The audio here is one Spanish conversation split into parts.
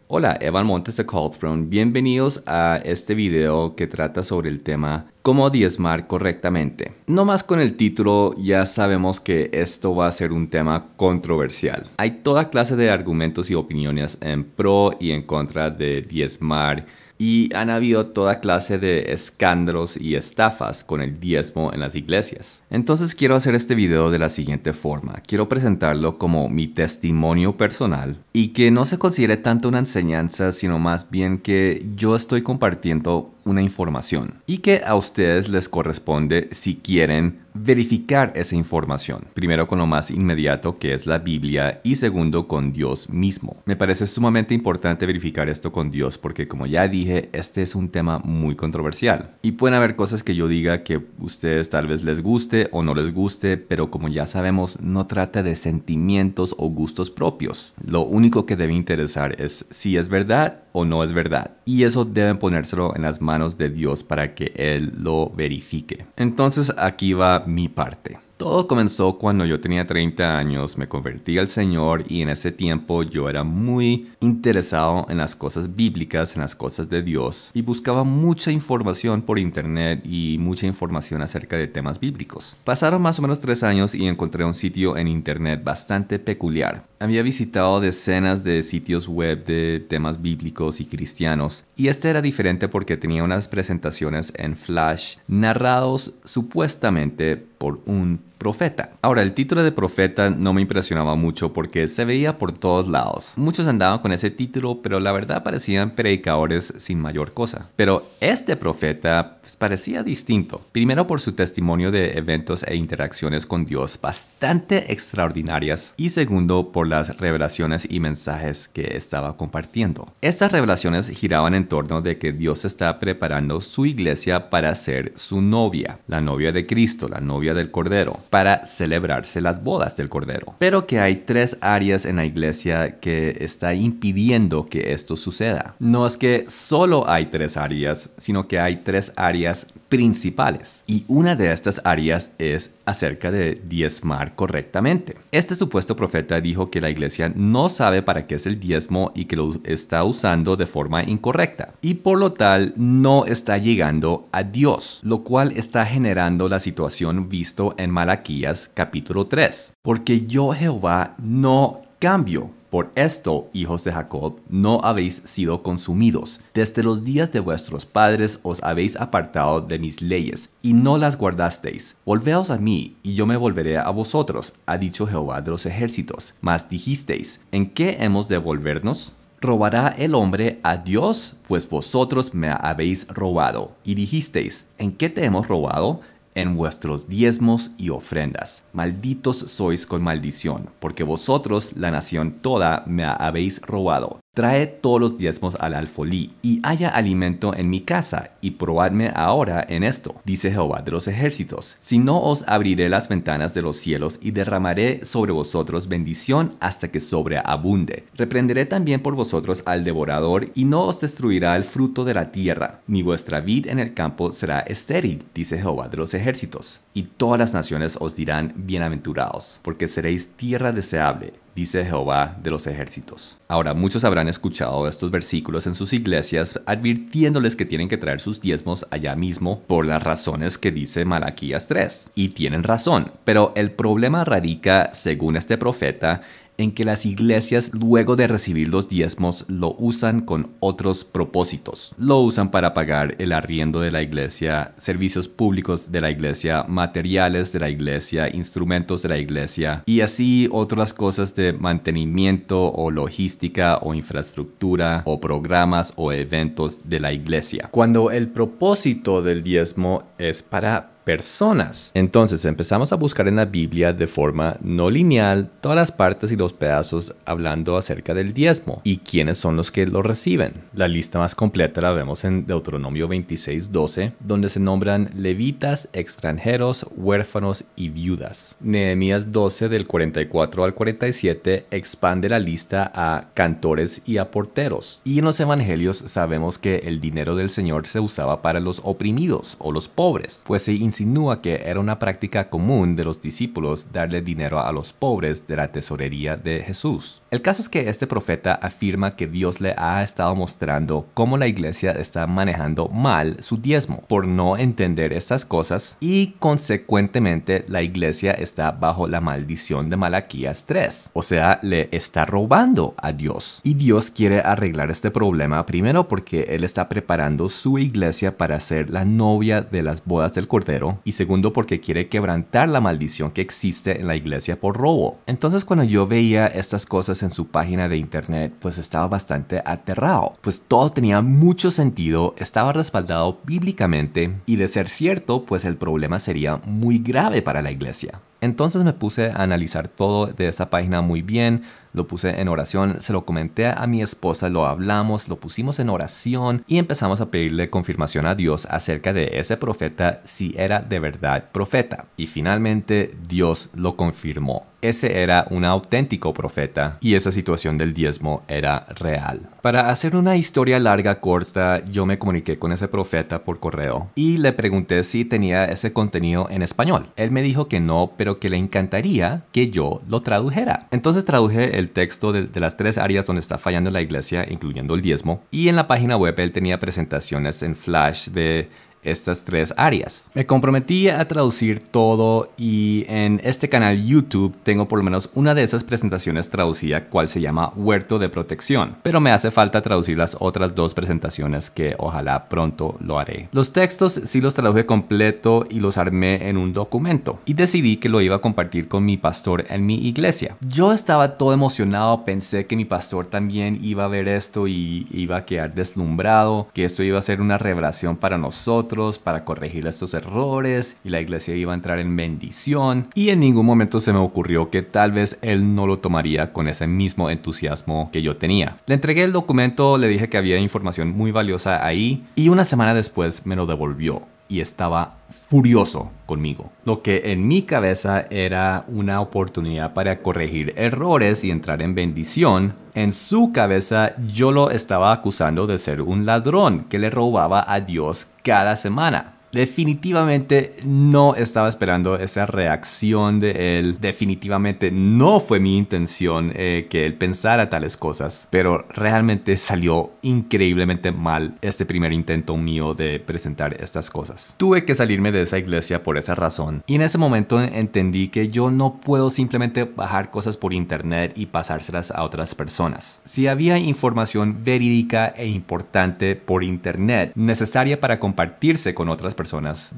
Hola, Evan Montes de Callthrone. Bienvenidos a este video que trata sobre el tema cómo diezmar correctamente. No más con el título ya sabemos que esto va a ser un tema controversial. Hay toda clase de argumentos y opiniones en pro y en contra de diezmar. Y han habido toda clase de escándalos y estafas con el diezmo en las iglesias. Entonces quiero hacer este video de la siguiente forma. Quiero presentarlo como mi testimonio personal y que no se considere tanto una enseñanza, sino más bien que yo estoy compartiendo una información y que a ustedes les corresponde si quieren verificar esa información. Primero con lo más inmediato que es la Biblia y segundo con Dios mismo. Me parece sumamente importante verificar esto con Dios porque como ya dije, este es un tema muy controversial y pueden haber cosas que yo diga que a ustedes tal vez les guste o no les guste, pero como ya sabemos, no trata de sentimientos o gustos propios. Lo único que debe interesar es si es verdad o no es verdad. Y eso deben ponérselo en las manos de Dios para que Él lo verifique. Entonces aquí va mi parte. Todo comenzó cuando yo tenía 30 años, me convertí al Señor y en ese tiempo yo era muy interesado en las cosas bíblicas, en las cosas de Dios y buscaba mucha información por internet y mucha información acerca de temas bíblicos. Pasaron más o menos 3 años y encontré un sitio en internet bastante peculiar. Había visitado decenas de sitios web de temas bíblicos y cristianos y este era diferente porque tenía unas presentaciones en Flash narrados supuestamente por un profeta. Ahora, el título de profeta no me impresionaba mucho porque se veía por todos lados. Muchos andaban con ese título, pero la verdad parecían predicadores sin mayor cosa. Pero este profeta parecía distinto. Primero por su testimonio de eventos e interacciones con Dios bastante extraordinarias y segundo por las revelaciones y mensajes que estaba compartiendo. Estas revelaciones giraban en torno de que Dios está preparando su iglesia para ser su novia, la novia de Cristo, la novia del Cordero, para celebrarse las bodas del Cordero. Pero que hay 3 áreas en la iglesia que está impidiendo que esto suceda. No es que solo hay 3 áreas, sino que hay 3 áreas principales. Y una de estas áreas es acerca de diezmar correctamente. Este supuesto profeta dijo que la iglesia no sabe para qué es el diezmo y que lo está usando de forma incorrecta. Y por lo tal no está llegando a Dios, lo cual está generando la situación visto en Malaquías capítulo 3. Porque yo Jehová no cambio. Por esto, hijos de Jacob, no habéis sido consumidos. Desde los días de vuestros padres os habéis apartado de mis leyes, y no las guardasteis. Volveos a mí, y yo me volveré a vosotros, ha dicho Jehová de los ejércitos. Mas dijisteis, ¿en qué hemos de volvernos? ¿Robará el hombre a Dios? Pues vosotros me habéis robado. Y dijisteis, ¿en qué te hemos robado? En vuestros diezmos y ofrendas. Malditos sois con maldición, porque vosotros, la nación toda, me habéis robado. Traed todos los diezmos al alfolí, y haya alimento en mi casa, y probadme ahora en esto, dice Jehová de los ejércitos. Si no os abriré las ventanas de los cielos, y derramaré sobre vosotros bendición hasta que sobreabunde. Reprenderé también por vosotros al devorador, y no os destruirá el fruto de la tierra, ni vuestra vid en el campo será estéril, dice Jehová de los ejércitos. Y todas las naciones os dirán bienaventurados, porque seréis tierra deseable, dice Jehová de los ejércitos. Ahora, muchos habrán escuchado estos versículos en sus iglesias advirtiéndoles que tienen que traer sus diezmos allá mismo por las razones que dice Malaquías 3. Y tienen razón, pero el problema radica, según este profeta, en que las iglesias luego de recibir los diezmos lo usan con otros propósitos. Lo usan para pagar el arriendo de la iglesia, servicios públicos de la iglesia, materiales de la iglesia, instrumentos de la iglesia y así otras cosas de mantenimiento o logística o infraestructura o programas o eventos de la iglesia. Cuando el propósito del diezmo es para personas. Entonces empezamos a buscar en la Biblia de forma no lineal todas las partes y los pedazos hablando acerca del diezmo y quiénes son los que lo reciben. La lista más completa la vemos en Deuteronomio 26:12, donde se nombran levitas, extranjeros, huérfanos y viudas. Nehemías 12 del 44 al 47 expande la lista a cantores y a porteros. Y en los evangelios sabemos que el dinero del Señor se usaba para los oprimidos o los pobres, pues se insinúa que era una práctica común de los discípulos darle dinero a los pobres de la tesorería de Jesús. El caso es que este profeta afirma que Dios le ha estado mostrando cómo la iglesia está manejando mal su diezmo por no entender estas cosas y consecuentemente la iglesia está bajo la maldición de Malaquías 3. O sea, le está robando a Dios. Y Dios quiere arreglar este problema primero porque Él está preparando su iglesia para ser la novia de las bodas del Cordero y segundo porque quiere quebrantar la maldición que existe en la iglesia por robo. Entonces cuando yo veía estas cosas en su página de internet, pues estaba bastante aterrado, pues todo tenía mucho sentido, estaba respaldado bíblicamente y de ser cierto, pues el problema sería muy grave para la iglesia. Entonces me puse a analizar todo de esa página muy bien, lo puse en oración, se lo comenté a mi esposa, lo hablamos, lo pusimos en oración y empezamos a pedirle confirmación a Dios acerca de ese profeta si era de verdad profeta. Y finalmente Dios lo confirmó. Ese era un auténtico profeta y esa situación del diezmo era real. Para hacer una historia larga corta, yo me comuniqué con ese profeta por correo y le pregunté si tenía ese contenido en español. Él me dijo que no, pero que le encantaría que yo lo tradujera. Entonces traduje el texto de las 3 áreas donde está fallando la iglesia, incluyendo el diezmo, y en la página web él tenía presentaciones en Flash de estas 3 áreas. Me comprometí a traducir todo y en este canal YouTube tengo por lo menos una de esas presentaciones traducida, cual se llama Huerto de Protección, pero me hace falta traducir las otras 2 presentaciones que ojalá pronto lo haré. Los textos sí los traduje completo y los armé en un documento y decidí que lo iba a compartir con mi pastor en mi iglesia. Yo estaba todo emocionado, pensé que mi pastor también iba a ver esto y iba a quedar deslumbrado, que esto iba a ser una revelación para nosotros, para corregir estos errores y la iglesia iba a entrar en bendición, y en ningún momento se me ocurrió que tal vez él no lo tomaría con ese mismo entusiasmo que yo tenía. Le entregué el documento, le dije que había información muy valiosa ahí y una semana después me lo devolvió y estaba furioso conmigo. Lo que en mi cabeza era una oportunidad para corregir errores y entrar en bendición, en su cabeza yo lo estaba acusando de ser un ladrón que le robaba a Dios cada semana. Definitivamente no estaba esperando esa reacción de él. Definitivamente no fue mi intención que él pensara tales cosas. Pero realmente salió increíblemente mal este primer intento mío de presentar estas cosas. Tuve que salirme de esa iglesia por esa razón. Y en ese momento entendí que yo no puedo simplemente bajar cosas por internet y pasárselas a otras personas. Si había información verídica e importante por internet, necesaria para compartirse con otras personas,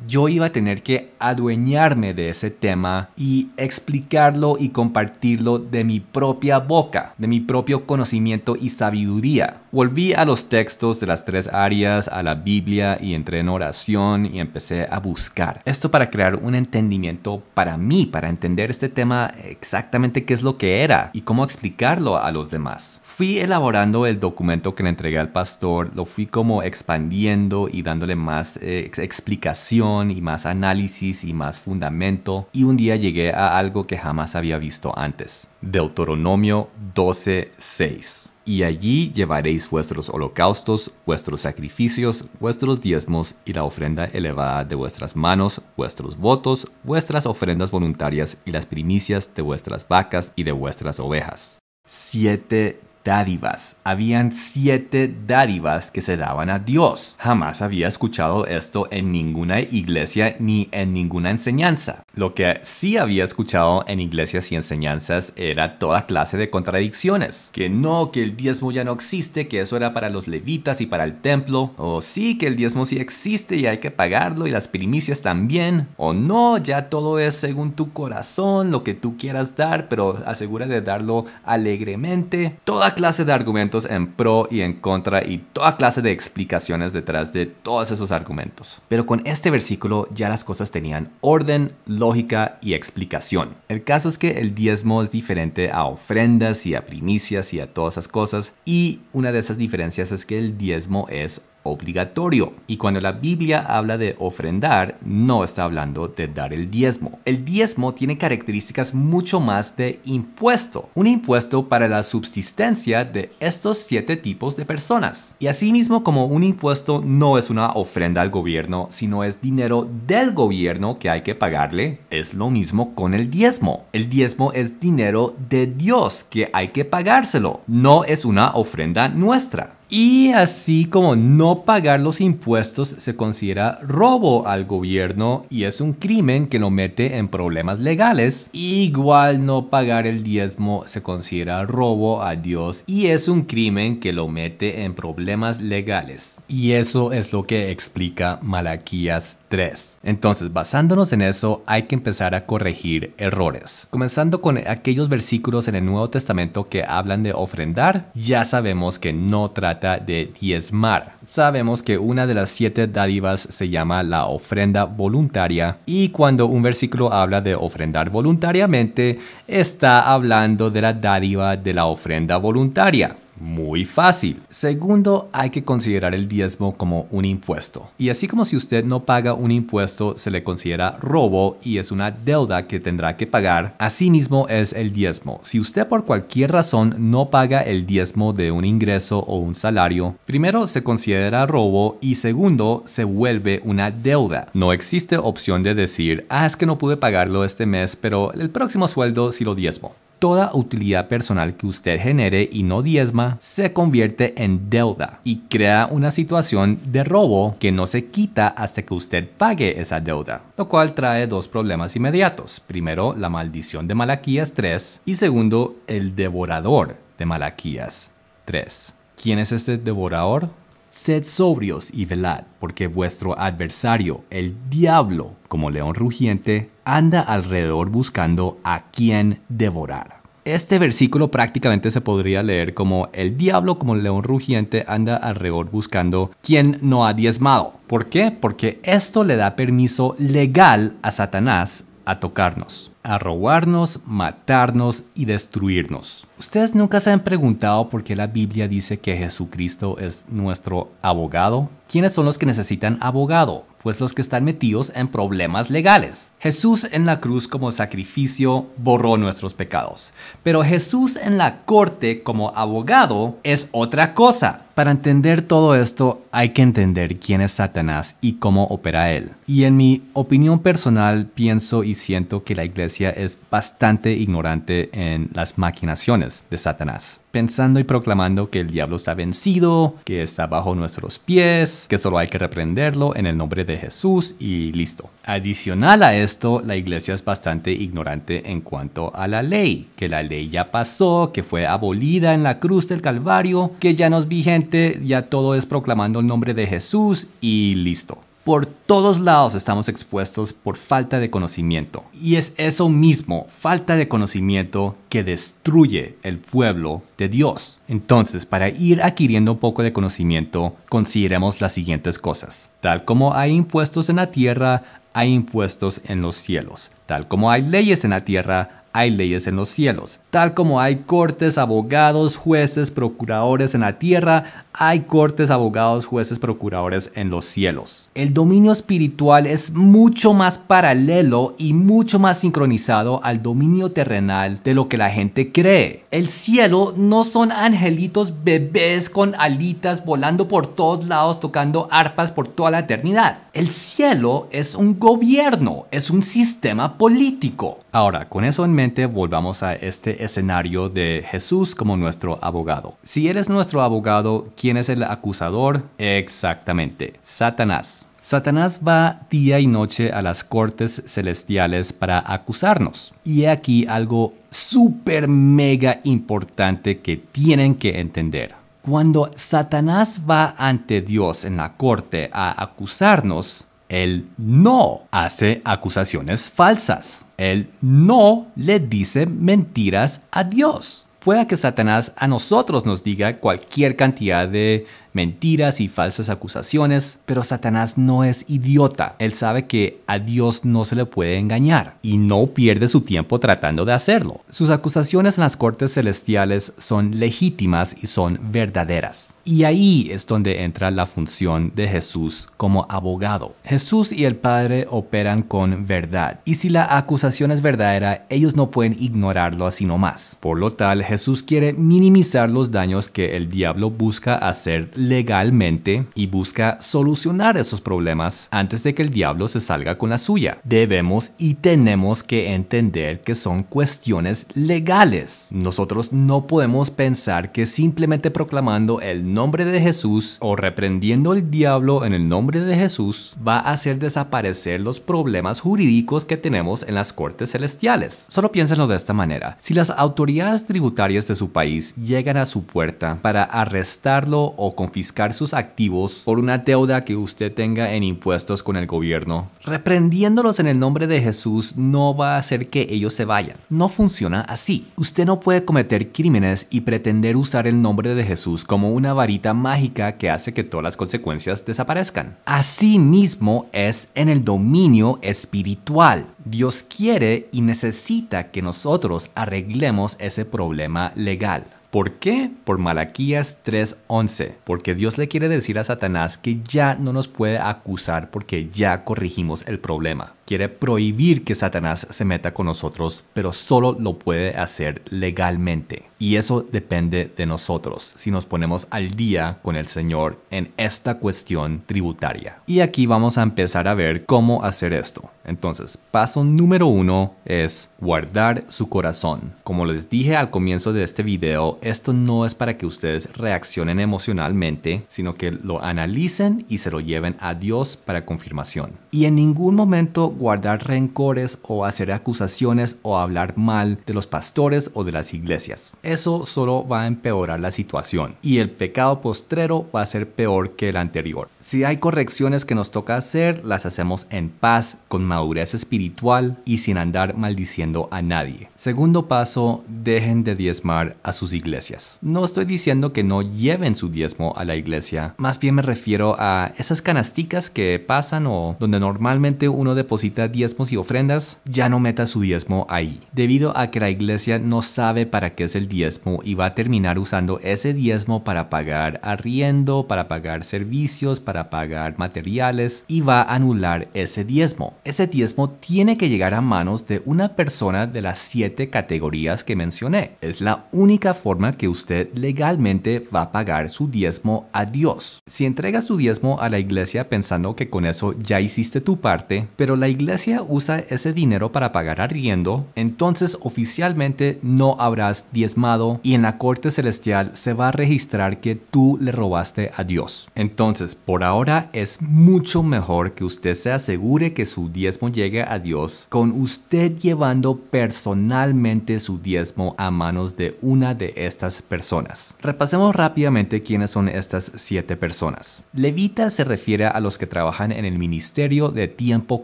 yo iba a tener que adueñarme de ese tema y explicarlo y compartirlo de mi propia boca, de mi propio conocimiento y sabiduría. Volví a los textos de las 3 áreas, a la Biblia, y entré en oración y empecé a buscar. Esto para crear un entendimiento para mí, para entender este tema exactamente qué es lo que era y cómo explicarlo a los demás. Fui elaborando el documento que le entregué al pastor, lo fui como expandiendo y dándole más explicación y más análisis y más fundamento, y un día llegué a algo que jamás había visto antes. Deuteronomio 12:6. Y allí llevaréis vuestros holocaustos, vuestros sacrificios, vuestros diezmos y la ofrenda elevada de vuestras manos, vuestros votos, vuestras ofrendas voluntarias y las primicias de vuestras vacas y de vuestras ovejas. 7 dádivas. Habían 7 dádivas que se daban a Dios. Jamás había escuchado esto en ninguna iglesia ni en ninguna enseñanza. Lo que sí había escuchado en iglesias y enseñanzas era toda clase de contradicciones. Que no, que el diezmo ya no existe, que eso era para los levitas y para el templo. O sí, que el diezmo sí existe y hay que pagarlo, y las primicias también. O no, ya todo es según tu corazón, lo que tú quieras dar, pero asegura de darlo alegremente. Toda clase de argumentos en pro y en contra y toda clase de explicaciones detrás de todos esos argumentos. Pero con este versículo ya las cosas tenían orden, lógica y explicación. El caso es que el diezmo es diferente a ofrendas y a primicias y a todas esas cosas, y una de esas diferencias es que el diezmo es obligatorio. Y cuando la Biblia habla de ofrendar, no está hablando de dar el diezmo. El diezmo tiene características mucho más de impuesto. Un impuesto para la subsistencia de estos 7 tipos de personas. Y asimismo, como un impuesto no es una ofrenda al gobierno, sino es dinero del gobierno que hay que pagarle, es lo mismo con el diezmo. El diezmo es dinero de Dios que hay que pagárselo. No es una ofrenda nuestra. Y así como no pagar los impuestos se considera robo al gobierno y es un crimen que lo mete en problemas legales, igual no pagar el diezmo se considera robo a Dios y es un crimen que lo mete en problemas legales. Y eso es lo que explica Malaquías 3. Entonces, basándonos en eso, hay que empezar a corregir errores. Comenzando con aquellos versículos en el Nuevo Testamento que hablan de ofrendar, ya sabemos que no trata de diezmar. Sabemos que una de las 7 dádivas se llama la ofrenda voluntaria y cuando un versículo habla de ofrendar voluntariamente, está hablando de la dádiva de la ofrenda voluntaria. Muy fácil. Segundo, hay que considerar el diezmo como un impuesto. Y así como si usted no paga un impuesto, se le considera robo y es una deuda que tendrá que pagar, asimismo es el diezmo. Si usted por cualquier razón no paga el diezmo de un ingreso o un salario, primero se considera robo y segundo, se vuelve una deuda. No existe opción de decir, es que no pude pagarlo este mes, pero el próximo sueldo sí lo diezmo. Toda utilidad personal que usted genere y no diezma se convierte en deuda y crea una situación de robo que no se quita hasta que usted pague esa deuda, lo cual trae 2 problemas inmediatos. Primero, la maldición de Malaquías 3 y segundo, el devorador de Malaquías 3. ¿Quién es este devorador? Sed sobrios y velad, porque vuestro adversario, el diablo, como león rugiente, anda alrededor buscando a quien devorar. Este versículo prácticamente se podría leer como el diablo como león rugiente anda alrededor buscando quien no ha diezmado. ¿Por qué? Porque esto le da permiso legal a Satanás a tocarnos, a robarnos, matarnos y destruirnos. ¿Ustedes nunca se han preguntado por qué la Biblia dice que Jesucristo es nuestro abogado? ¿Quiénes son los que necesitan abogado? Pues los que están metidos en problemas legales. Jesús en la cruz como sacrificio borró nuestros pecados. Pero Jesús en la corte como abogado es otra cosa. Para entender todo esto hay que entender quién es Satanás y cómo opera él. Y en mi opinión personal pienso y siento que la iglesia es bastante ignorante en las maquinaciones de Satanás. Pensando y proclamando que el diablo está vencido, que está bajo nuestros pies, que solo hay que reprenderlo en el nombre de Jesús y listo. Adicional a esto, la iglesia es bastante ignorante en cuanto a la ley, que la ley ya pasó, que fue abolida en la cruz del Calvario, que ya no es vigente, ya todo es proclamando el nombre de Jesús y listo. Por todos lados estamos expuestos por falta de conocimiento. Y es eso mismo, falta de conocimiento, que destruye el pueblo de Dios. Entonces, para ir adquiriendo un poco de conocimiento, consideremos las siguientes cosas. Tal como hay impuestos en la tierra, hay impuestos en los cielos. Tal como hay leyes en la tierra, hay leyes en los cielos. Tal como hay cortes, abogados, jueces, procuradores en la tierra, hay cortes, abogados, jueces, procuradores en los cielos. El dominio espiritual es mucho más paralelo y mucho más sincronizado al dominio terrenal de lo que la gente cree. El cielo no son angelitos bebés con alitas volando por todos lados tocando arpas por toda la eternidad. El cielo es un gobierno, es un sistema político. Ahora, con eso en mente, volvamos a este escenario de Jesús como nuestro abogado. Si Él es nuestro abogado, ¿quién es el acusador? Exactamente, Satanás. Satanás va día y noche a las cortes celestiales para acusarnos. Y he aquí algo súper mega importante que tienen que entender. Cuando Satanás va ante Dios en la corte a acusarnos, Él no hace acusaciones falsas. Él no le dice mentiras a Dios. Pueda que Satanás a nosotros nos diga cualquier cantidad de mentiras y falsas acusaciones, pero Satanás no es idiota. Él sabe que a Dios no se le puede engañar y no pierde su tiempo tratando de hacerlo. Sus acusaciones en las cortes celestiales son legítimas y son verdaderas. Y ahí es donde entra la función de Jesús como abogado. Jesús y el Padre operan con verdad, y si la acusación es verdadera, ellos no pueden ignorarlo así nomás. Por lo tal, Jesús quiere minimizar los daños que el diablo busca hacer legalmente y busca solucionar esos problemas antes de que el diablo se salga con la suya. Debemos y tenemos que entender que son cuestiones legales. Nosotros no podemos pensar que simplemente proclamando el nombre de Jesús o reprendiendo al diablo en el nombre de Jesús va a hacer desaparecer los problemas jurídicos que tenemos en las cortes celestiales. Solo piénsenlo de esta manera. Si las autoridades tributarias de su país llegan a su puerta para arrestarlo o confiscar sus activos por una deuda que usted tenga en impuestos con el gobierno, reprendiéndolos en el nombre de Jesús no va a hacer que ellos se vayan. No funciona así. Usted no puede cometer crímenes y pretender usar el nombre de Jesús como una varita mágica que hace que todas las consecuencias desaparezcan. Así mismo es en el dominio espiritual. Dios quiere y necesita que nosotros arreglemos ese problema legal. ¿Por qué? Por Malaquías 3:11. Porque Dios le quiere decir a Satanás que ya no nos puede acusar porque ya corregimos el problema. Quiere prohibir que Satanás se meta con nosotros, pero solo lo puede hacer legalmente. Y eso depende de nosotros, si nos ponemos al día con el Señor en esta cuestión tributaria. Y aquí vamos a empezar a ver cómo hacer esto. Entonces, paso número 1 es guardar su corazón. Como les dije al comienzo de este video, esto no es para que ustedes reaccionen emocionalmente, sino que lo analicen y se lo lleven a Dios para confirmación. Y en ningún momento guardar rencores o hacer acusaciones o hablar mal de los pastores o de las iglesias. Eso solo va a empeorar la situación y el pecado postrero va a ser peor que el anterior. Si hay correcciones que nos toca hacer, las hacemos en paz, con madurez espiritual y sin andar maldiciendo a nadie. Segundo paso, dejen de diezmar a sus iglesias. No estoy diciendo que no lleven su diezmo a la iglesia, más bien me refiero a esas canasticas que pasan o donde normalmente uno deposita diezmos y ofrendas, ya no meta su diezmo ahí, debido a que la iglesia no sabe para qué es el diezmo y va a terminar usando ese diezmo para pagar arriendo, para pagar servicios, para pagar materiales y va a anular ese diezmo. Ese diezmo tiene que llegar a manos de una persona de las 7 categorías que mencioné. Es la única forma que usted legalmente va a pagar su diezmo a Dios. Si entregas tu diezmo a la iglesia pensando que con eso ya hiciste tu parte, pero la iglesia usa ese dinero para pagar arriendo, entonces oficialmente no habrás diezmado y en la corte celestial se va a registrar que tú le robaste a Dios. Entonces, por ahora es mucho mejor que usted se asegure que su diezmo llegue a Dios con usted llevando personalmente su diezmo a manos de una de estas personas. Repasemos rápidamente quiénes son estas 7 personas. Levita se refiere a los que trabajan en el ministerio de tiempo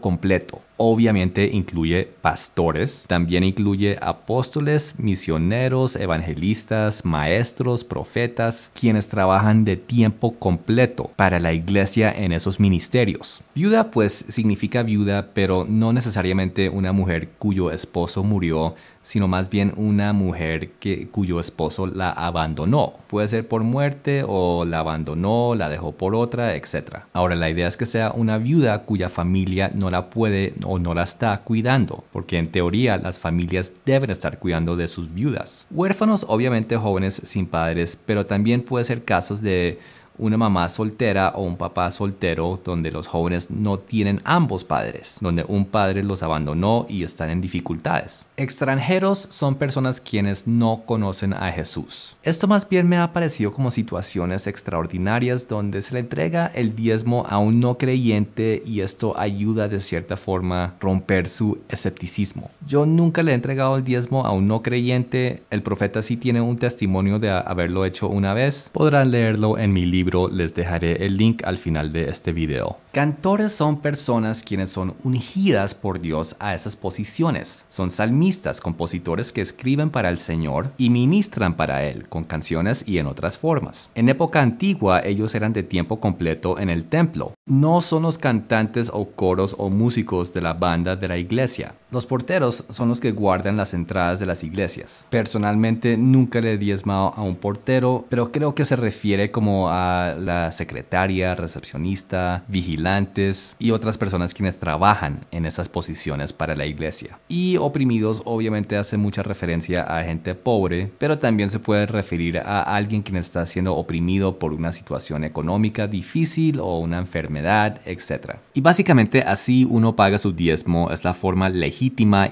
completo. Obviamente incluye pastores, también incluye apóstoles, misioneros, evangelistas, maestros, profetas, quienes trabajan de tiempo completo para la iglesia en esos ministerios. Viuda pues significa viuda, pero no necesariamente una mujer cuyo esposo murió, sino más bien una mujer cuyo esposo la abandonó. Puede ser por muerte o la abandonó, la dejó por otra, etc. Ahora, la idea es que sea una viuda cuya familia no la puede o no la está cuidando, porque en teoría las familias deben estar cuidando de sus viudas. Huérfanos, obviamente jóvenes sin padres, pero también puede ser casos de una mamá soltera o un papá soltero donde los jóvenes no tienen ambos padres, donde un padre los abandonó y están en dificultades. Extranjeros son personas quienes no conocen a Jesús. Esto más bien me ha parecido como situaciones extraordinarias donde se le entrega el diezmo a un no creyente y esto ayuda de cierta forma a romper su escepticismo. Yo nunca le he entregado el diezmo a un no creyente. El profeta sí tiene un testimonio de haberlo hecho una vez. Podrán leerlo en mi libro libro, les dejaré el link al final de este video. Cantores son personas quienes son ungidas por Dios a esas posiciones. Son salmistas, compositores que escriben para el Señor y ministran para Él con canciones y en otras formas. En época antigua ellos eran de tiempo completo en el templo. No son los cantantes o coros o músicos de la banda de la iglesia. Los porteros son los que guardan las entradas de las iglesias. Personalmente nunca le he diezmado a un portero, pero creo que se refiere como a la secretaria, recepcionista, vigilantes y otras personas quienes trabajan en esas posiciones para la iglesia. Y oprimidos obviamente hace mucha referencia a gente pobre, pero también se puede referir a alguien quien está siendo oprimido por una situación económica difícil o una enfermedad, etc. Y básicamente así uno paga su diezmo, es la forma legítima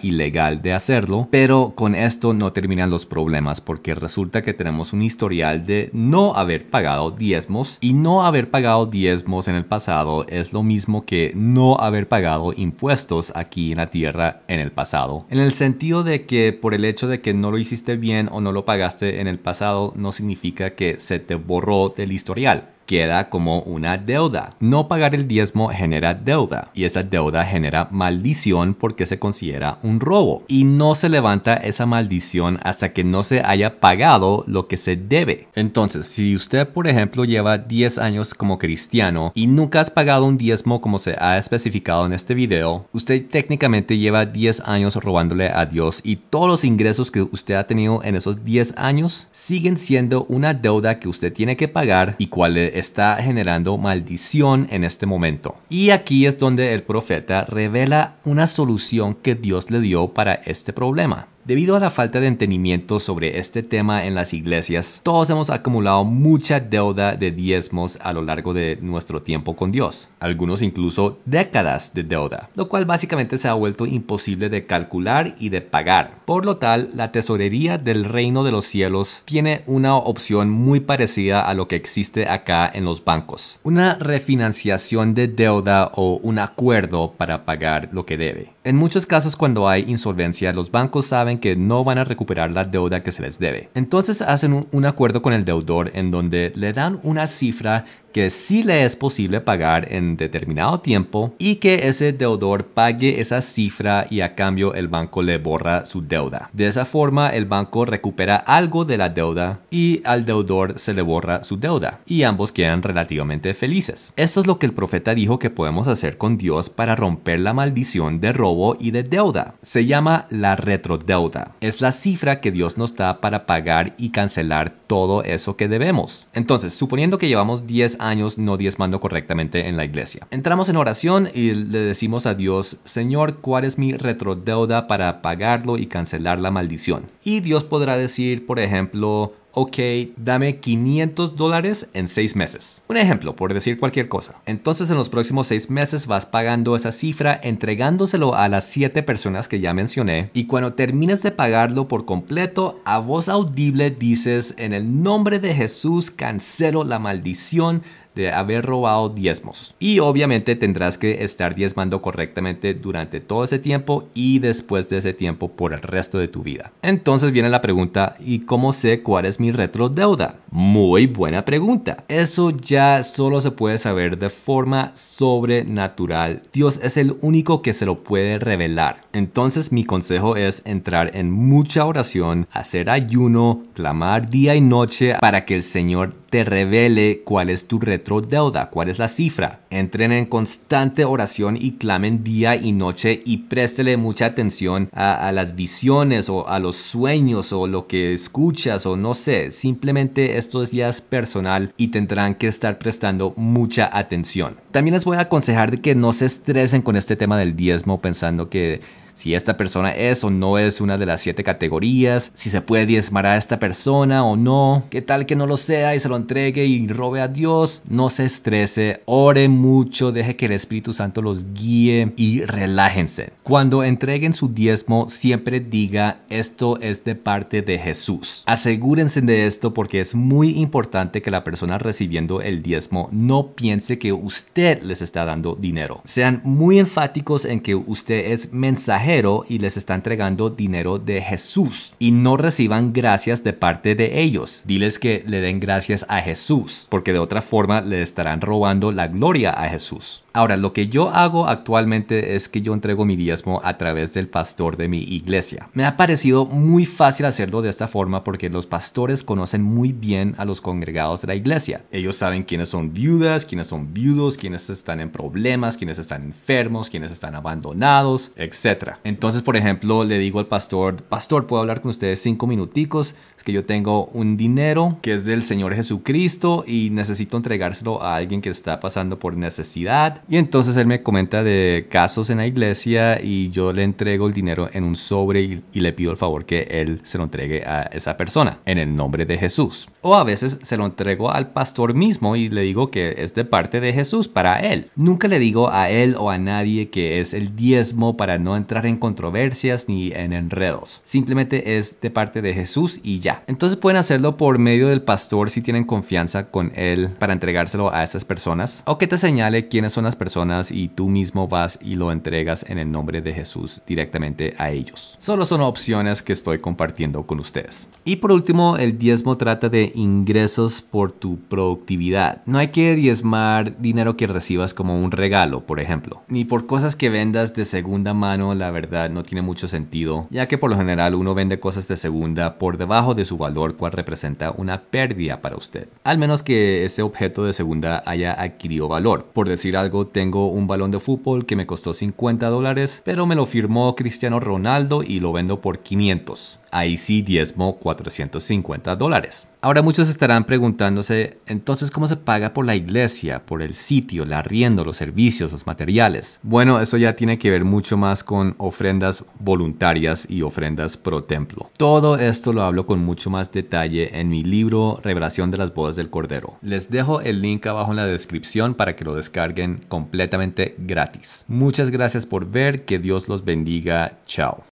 y legal de hacerlo, pero con esto no terminan los problemas porque resulta que tenemos un historial de no haber pagado diezmos y no haber pagado diezmos en el pasado es lo mismo que no haber pagado impuestos aquí en la tierra en el pasado, en el sentido de que por el hecho de que no lo hiciste bien o no lo pagaste en el pasado no significa que se te borró del historial. Queda como una deuda. No pagar el diezmo genera deuda y esa deuda genera maldición porque se considera un robo y no se levanta esa maldición hasta que no se haya pagado lo que se debe. Entonces, si usted por ejemplo lleva 10 años como cristiano y nunca has pagado un diezmo como se ha especificado en este video, usted técnicamente lleva 10 años robándole a Dios y todos los ingresos que usted ha tenido en esos 10 años siguen siendo una deuda que usted tiene que pagar y cuál está generando maldición en este momento. Y aquí es donde el profeta revela una solución que Dios le dio para este problema. Debido a la falta de entendimiento sobre este tema en las iglesias, todos hemos acumulado mucha deuda de diezmos a lo largo de nuestro tiempo con Dios. Algunos incluso décadas de deuda, lo cual básicamente se ha vuelto imposible de calcular y de pagar. Por lo tal, la tesorería del reino de los cielos tiene una opción muy parecida a lo que existe acá en los bancos. Una refinanciación de deuda o un acuerdo para pagar lo que debe. En muchos casos cuando hay insolvencia, los bancos saben que no van a recuperar la deuda que se les debe. Entonces hacen un acuerdo con el deudor en donde le dan una cifra que sí le es posible pagar en determinado tiempo y que ese deudor pague esa cifra y a cambio el banco le borra su deuda. De esa forma el banco recupera algo de la deuda y al deudor se le borra su deuda y ambos quedan relativamente felices. Esto es lo que el profeta dijo que podemos hacer con Dios para romper la maldición de robo y de deuda. Se llama la retrodeuda. Es la cifra que Dios nos da para pagar y cancelar todo eso que debemos. Entonces, suponiendo que llevamos 10 años no diezmando correctamente en la iglesia. Entramos en oración y le decimos a Dios, Señor, ¿cuál es mi retrodeuda para pagarlo y cancelar la maldición? Y Dios podrá decir, por ejemplo, ok, dame $500 en 6 meses. Un ejemplo, por decir cualquier cosa. Entonces en los próximos 6 meses vas pagando esa cifra, entregándoselo a las 7 personas que ya mencioné. Y cuando termines de pagarlo por completo, a voz audible dices, en el nombre de Jesús cancelo la maldición de haber robado diezmos. Y obviamente tendrás que estar diezmando correctamente durante todo ese tiempo y después de ese tiempo por el resto de tu vida. Entonces viene la pregunta, ¿y cómo sé cuál es mi retrodeuda? Muy buena pregunta. Eso ya solo se puede saber de forma sobrenatural. Dios es el único que se lo puede revelar. Entonces mi consejo es entrar en mucha oración, hacer ayuno, clamar día y noche para que el Señor te revele cuál es tu retrodeuda, cuál es la cifra. Entren en constante oración y clamen día y noche y préstele mucha atención a las visiones o a los sueños o lo que escuchas o no sé. Simplemente esto ya es personal y tendrán que estar prestando mucha atención. También les voy a aconsejar de que no se estresen con este tema del diezmo pensando que si esta persona es o no es una de las 7 categorías, si se puede diezmar a esta persona o no, qué tal que no lo sea y se lo entregue y robe a Dios. No se estrese, ore mucho, deje que el Espíritu Santo los guíe y relájense. Cuando entreguen su diezmo, siempre diga, esto es de parte de Jesús. Asegúrense de esto porque es muy importante que la persona recibiendo el diezmo no piense que usted les está dando dinero. Sean muy enfáticos en que usted es mensajero mensajero y les está entregando dinero de Jesús. Y no reciban gracias de parte de ellos. Diles que le den gracias a Jesús, porque de otra forma le estarán robando la gloria a Jesús. Ahora, lo que yo hago actualmente es que yo entrego mi diezmo a través del pastor de mi iglesia. Me ha parecido muy fácil hacerlo de esta forma porque los pastores conocen muy bien a los congregados de la iglesia. Ellos saben quiénes son viudas, quiénes son viudos, quiénes están en problemas, quiénes están enfermos, quiénes están abandonados, etc. Entonces, por ejemplo, le digo al pastor, pastor, ¿puedo hablar con ustedes 5 minuticos? Es que yo tengo un dinero que es del Señor Jesucristo y necesito entregárselo a alguien que está pasando por necesidad. Y entonces él me comenta de casos en la iglesia y yo le entrego el dinero en un sobre y le pido el favor que él se lo entregue a esa persona en el nombre de Jesús. O a veces se lo entrego al pastor mismo y le digo que es de parte de Jesús para él. Nunca le digo a él o a nadie que es el diezmo para no entrar en controversias ni en enredos. Simplemente es de parte de Jesús y ya. Entonces pueden hacerlo por medio del pastor si tienen confianza con él para entregárselo a estas personas, o que te señale quiénes son las personas y tú mismo vas y lo entregas en el nombre de Jesús directamente a ellos. Solo son opciones que estoy compartiendo con ustedes. Y por último, el diezmo trata de ingresos por tu productividad. No hay que diezmar dinero que recibas como un regalo, por ejemplo, ni por cosas que vendas de segunda mano. La verdad no tiene mucho sentido, ya que por lo general uno vende cosas de segunda por debajo de su valor, cual representa una pérdida para usted, al menos que ese objeto de segunda haya adquirido valor. Por decir algo, tengo un balón de fútbol que me costó $50, pero me lo firmó Cristiano Ronaldo y lo vendo por 500. Ahí sí diezmo $450. Ahora muchos estarán preguntándose, entonces, ¿cómo se paga por la iglesia, por el sitio, el arriendo, los servicios, los materiales? Bueno, eso ya tiene que ver mucho más con ofrendas voluntarias y ofrendas pro templo. Todo esto lo hablo con mucho más detalle en mi libro Revelación de las bodas del Cordero. Les dejo el link abajo en la descripción para que lo descarguen completamente gratis. Muchas gracias por ver, que Dios los bendiga. Chao.